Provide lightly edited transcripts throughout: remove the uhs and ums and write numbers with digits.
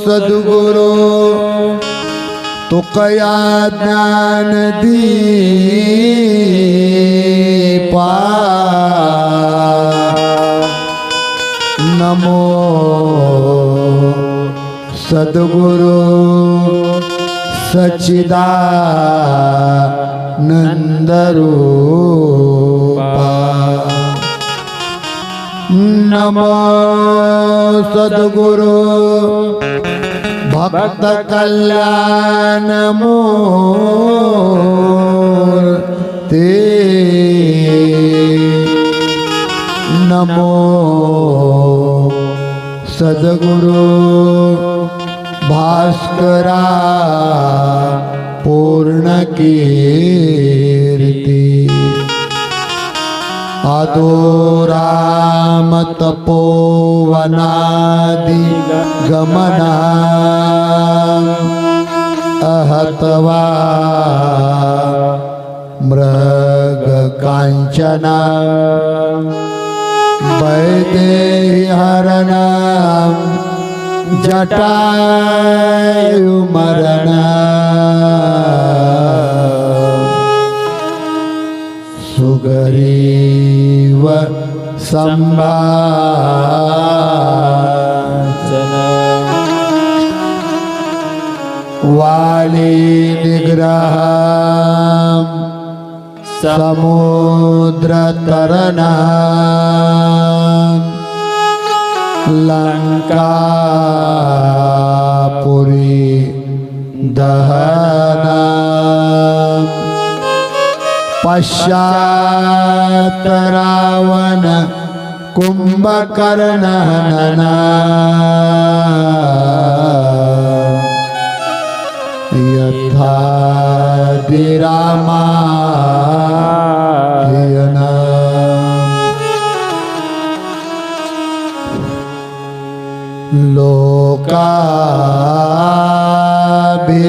सद्गुरु तुकया ज्ञान दीपा नमो सद्गुरु सच्चिदानंद रूपा नमो सद्गुरु भक्त कल्याण मूर्ति नमो सद्गुरु भास्करा पूर्ण कीर्ति अधोराम तपोवनादि गमना अहतवा मृग कांचना वैदेही हरणा जटायु मरणा सुग्रीव संभाषण वाली निग्रह समुद्र तरना लंकापुरी दहना पश्चात रावण कुंभकर्ण हनना यथादि रामायण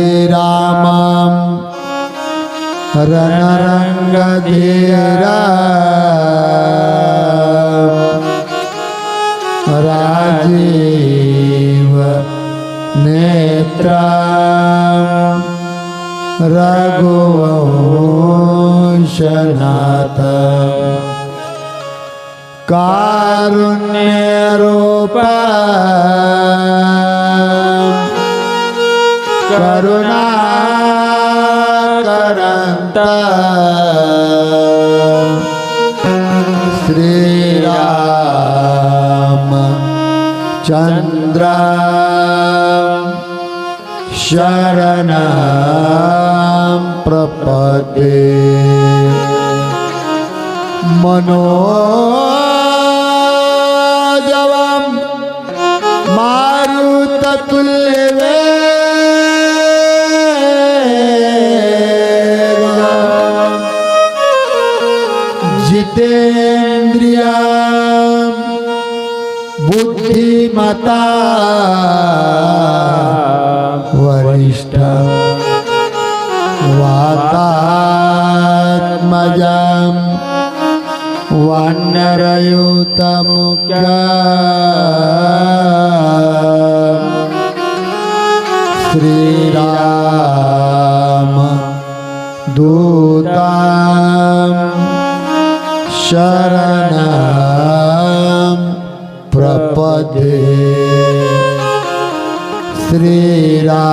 लोकाभिरामं रणरंगधीरा राजीव नेत्रा रघुवंशनाथ कारुण्य रूपा करुणा करंता श्री राम चंद्र शरणं प्रपद्ये मनोजवं मारुततुल्यवेगं जितेन्द्रिया बुद्धिमता वरिष्ठ वातात्मजं वानरयुतमुख्यं श्रीराम दूतं शरणं प्रपद्ये श्रीराम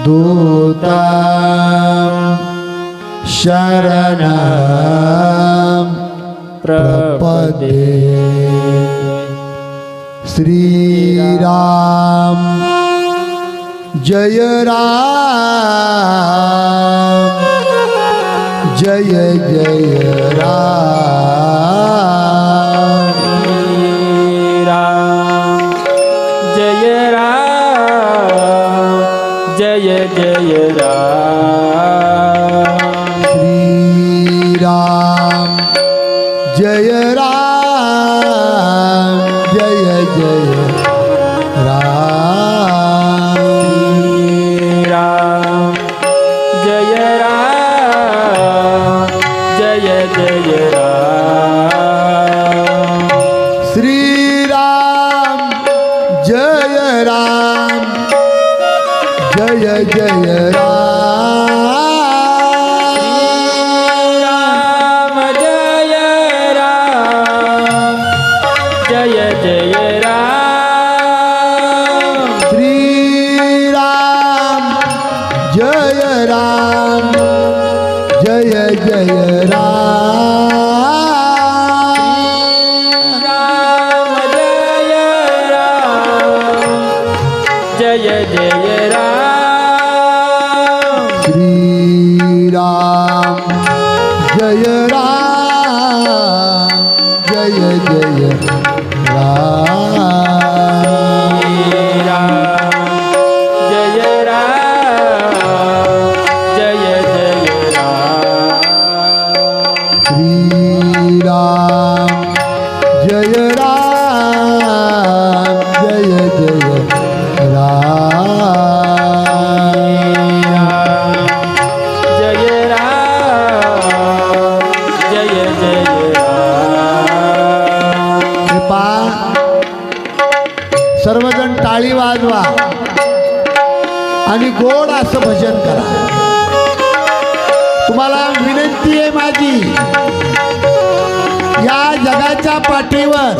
दूतं शरणं प्रपद्ये श्रीराम जय राम जय जय राम जय राम जय जय राम श्री राम जय राम जय जय राम श्री राम जय राम जय जय राम श्री राम जय राम राम जय राम जय जय राम श्री राम जय राम जय जय राम राम जय राम जय जय राम श्री राम जय राम जय जय राम जय राम जय जय राम श्री राम जय राम जय जय राम जय राम जय जय राम कृपा सर्वजण टाळी वाजवा आणि गोड असं भजन करा. तुम्हाला विनंती आहे माझी, या जगाच्या पाठीवर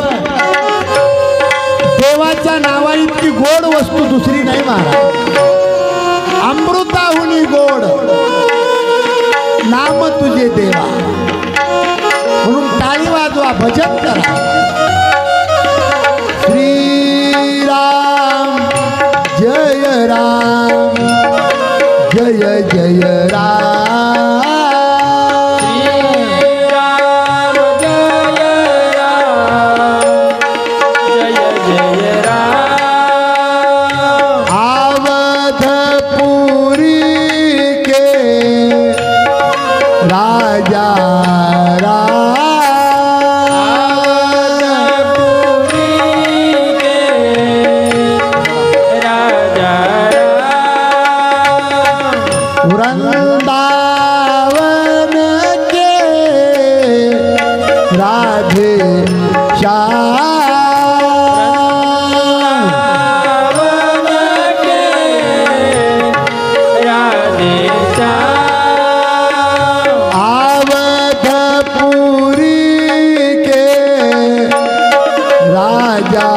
देवाच्या नावा इतकी गोड वस्तू दुसरी नाही महाराज. अमृताहुनी गोड नाम तुझे देवा. म्हणून टाळी वाजवा, भजन करा. श्री राम जय राम जय जय राम राम जय राम जय जय राम अवधपुरी के राजा वृंदावन के राधे श्याम अवधपुरी के राजा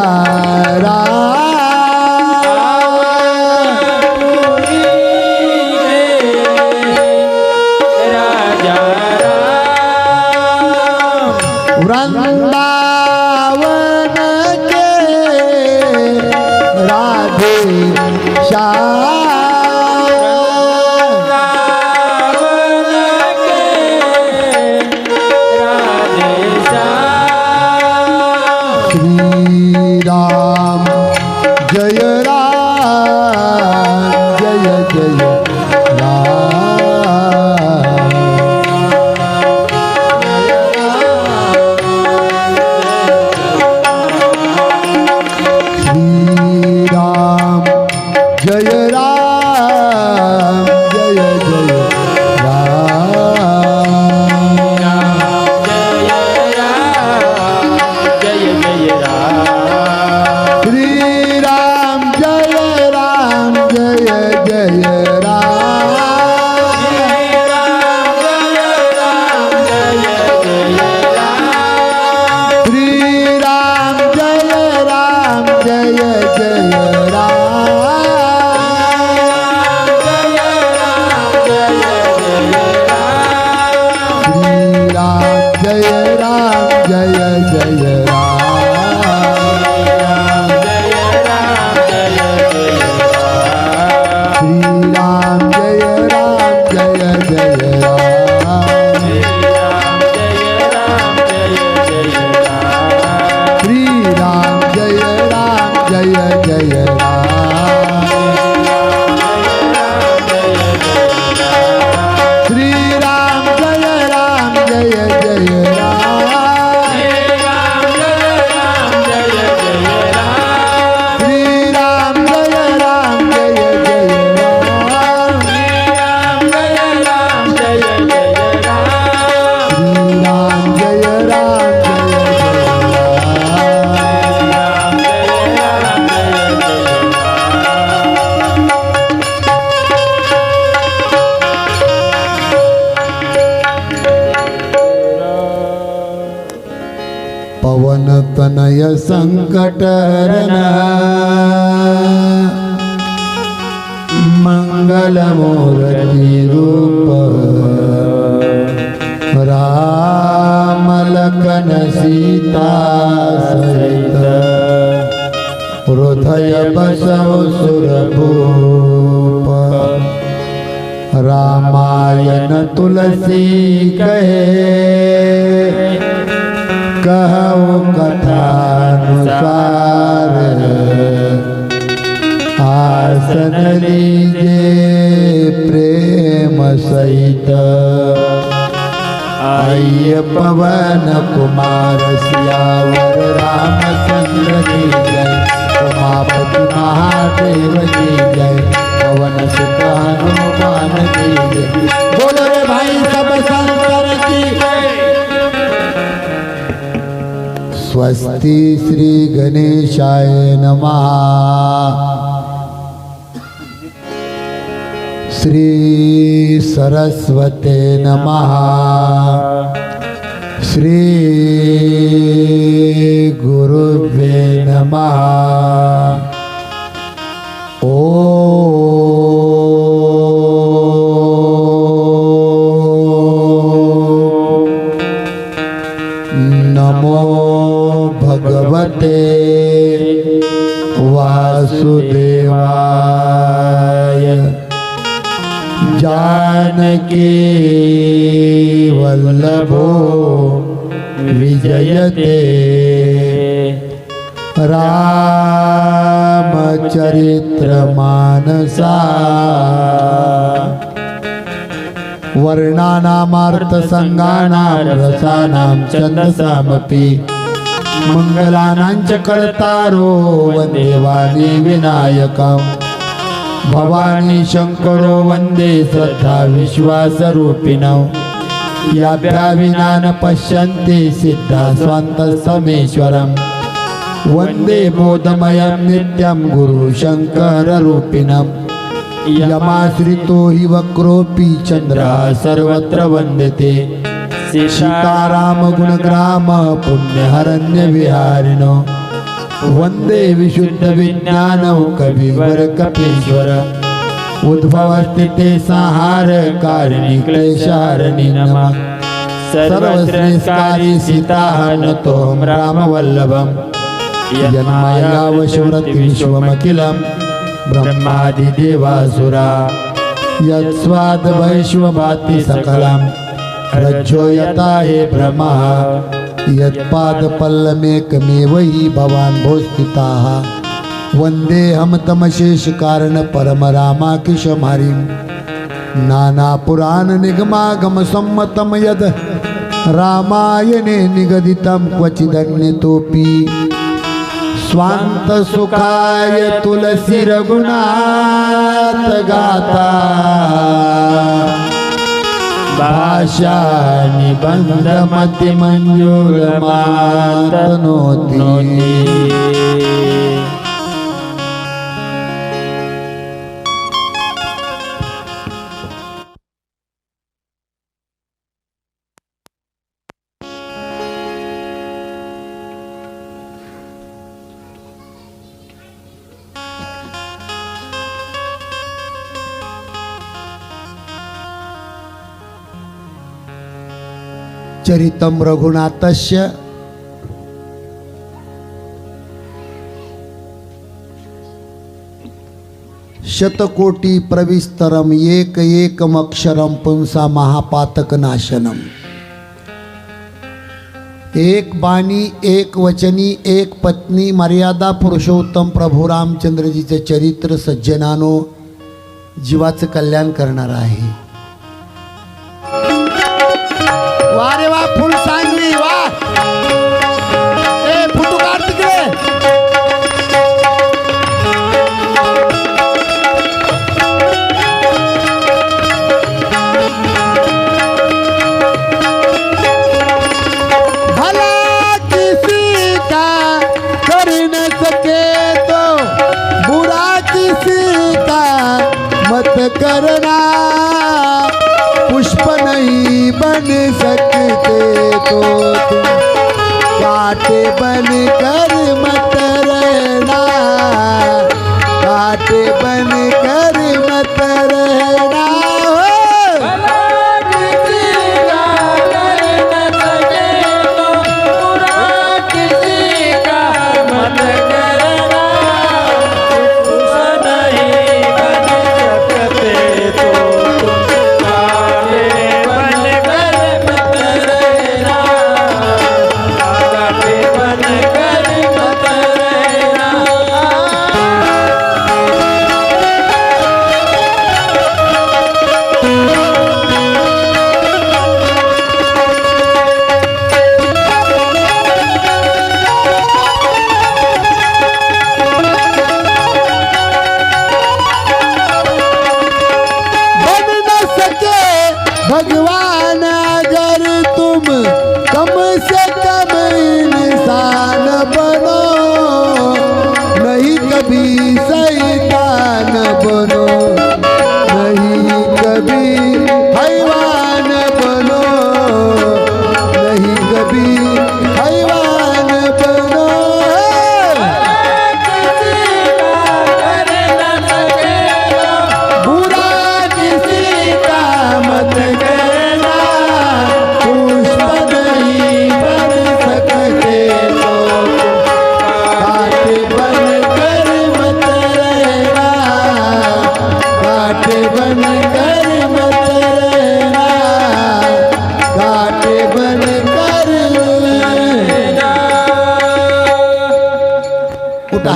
वृंदावन के राधे श्री राम जय राम जय जय राम संकटहरण मंगलमूर्ती रूप राम लखन सीता सहित हृदय बसव सुरभूप रामायण तुलसी कहे कहु कथानुसार आसन लीजे प्रेम सहित आइए पवन कुमार सियावर रामचंद्र की जय उमापति महादेव की जय पवन सुत हनुमान की जय बोलो रे भाई सब संतर की जय। स्वस्ति श्री गणेशाय नमः श्री सरस्वते नमः श्री गुरुवे नमः नमो भगवते वासुदेवाय जानकी वल्लभो विजयते रामचरित्रमानसा वर्णानामार्थसंगानां रसानां छन्दसामपि मंगलानां च कर्तारो वन्दे वाणी विनायकम् भवानी शंकरो वंदे श्रद्धा विश्वासरूपिणौ याभ्या विना न पश्यन्ति सिद्धा स्वान्तसमेश्वरम् वंदे बोधमयं नित्यं गुरु शंकररूपिणम् यमाश्रितो हि वक्रोऽपि चन्द्रः सर्वत्र वन्दते सीताराम गुणग्राम पुण्यहरण्यविहारिणो वंदे विशुद्ध विज्ञानौ कविवर कपीश्वर उद्भवस्थिते संहार कारिणि क्लेशहारिणि नमः सर्वश्रेष्ठकारी सीताहनतों रामवल्लभम् यन्मायावशव्रति विश्वमखिलं ब्रह्मादिदेवासुरा यत्स्वाद्वैश्वभाति सकलं रज्जो यथा हे भ्रमः यत्पादपल्लमेकमेव हि भवान् भोस्थिताः वन्देऽहं तमशेष कारण परम रामाकिशं हरिं नानापुराण निगमागम सम्मतं यद् रामायणे निगदितं क्वचिदन्यतोऽपि स्वान्तसुखाय तुलसी रघुनाथ गाथा भाषा निबंध मति मंजूर मातनोती। चरितं रघुनाथस्य शतकोटी प्रविस्तरम एक एकमक्षरम पुंसा महापातक नाशनम। एक बाणी एक वचनी एक पत्नी मर्यादा पुरुषोत्तम प्रभू रामचंद्रजीचे चरित्र सज्जनानो जीवाचं कल्याण करणार आहे। वा रे वा फुल सांगली वा ए फोटो काढ तिकडे। भला किसी का कर न सके तो बुरा किसी का मत करना, पुष्प नहीं बन सकते तो तुम कांटे बन कर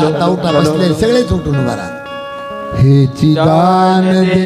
आता उठा बसले सगळेच उठून उभा राहा. हे दान दे